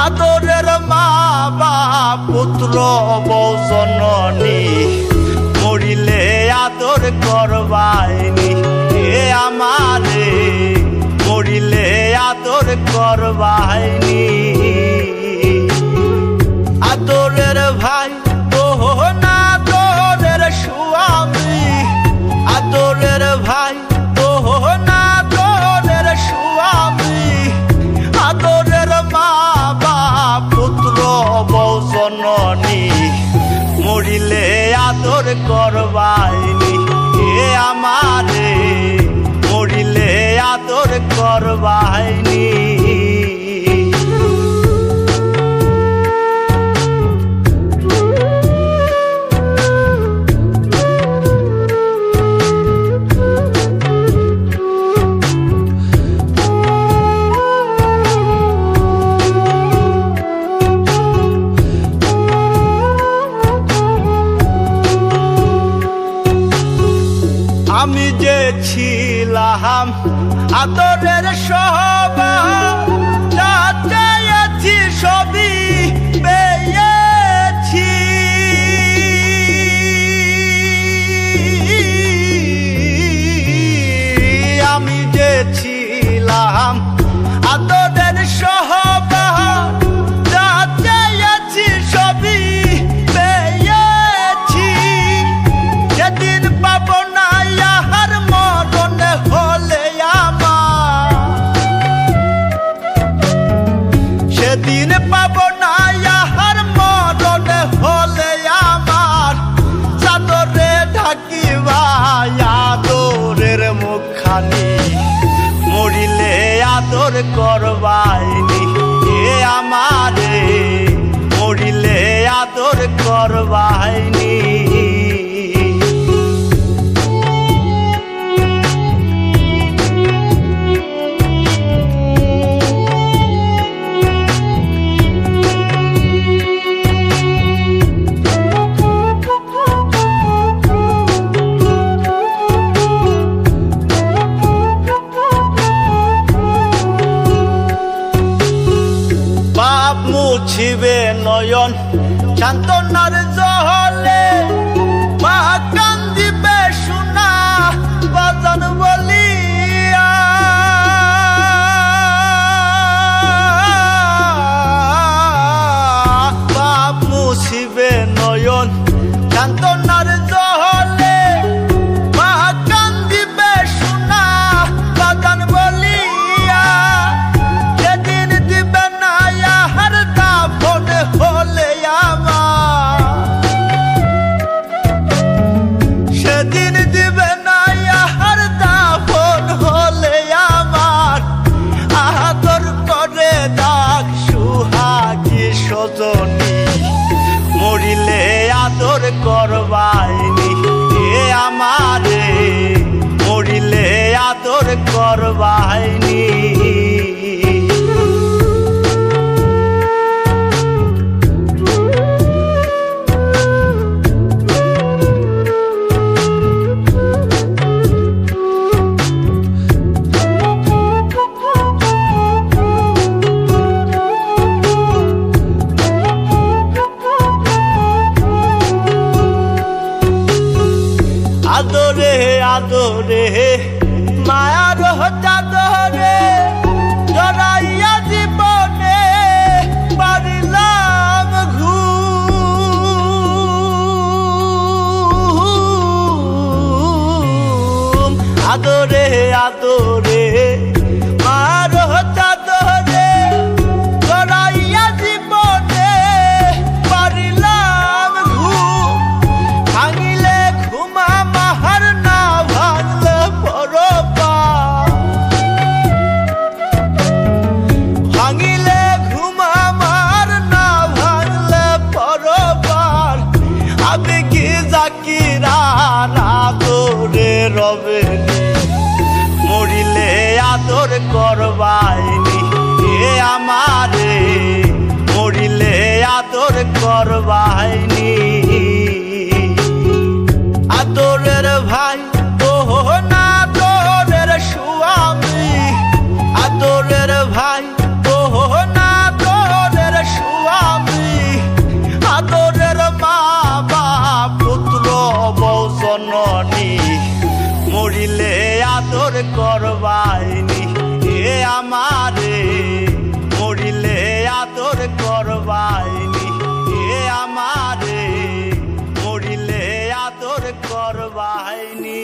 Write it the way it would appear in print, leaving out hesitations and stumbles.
আদরের মা বাপ পুত্র বউ জননী মরিলে আদর করবাইনি এ আমারে মরিলে আদর করবাইনি আদরের ভাই না তোরের স্বামী আদরের ভাই না তোরের স্বামী আদরের মা বাপ পুত্র বউ জননী মরিলে আদর করবাইনি এ আমারে মরিলে আদর করবাইনি আমি যে ছিলাম আদরের সবার যা চেয়েছি সবই পেয়েছি আমি যে ছিলাম আদরের সবার যা চেয়েছি সবই পেয়েছি যেদিন পাবো না সেদিন পাব না ইহার মরণ হলে আমার চাদরে ঢাকিবা আদরের মুখখানি মরিলে আদর করবাইনি এ আমারে মরিলে আদর করবাইনি মুছিবে নয়ন সান্তনার জলে মা কান্দিবে সোনা বাজান বলিয়া বাপ মুছিবে নয়ন সান্তনার জলে মা কান্দিবে সোনা বাজান বলিয়া যেদিন দিবে না হলে আমার সেদিন দিবে না ইহার দাফন হলে আমার আদর করে ডাক সুহাগী সজনী মরিলে আদর করবাইনি এ আমারে মরিলে আদর করবাইনি আদরে আদরে মায়ার চাদরে জড়াইয়া জীবনে পারিলাম ঘুম আদরে আদরে মায়ার চাদরে জড়াইয়া জীবনে পারিলাম ঘুম ভাঙিলে ঘুমা মাহার না ভাঙলে পরপা ভাঙিলে ঘুমা মার না ভাঙলে পরপার আমি কি জাকিরা আদরে রবে মরিলে ঝড় বাহিনী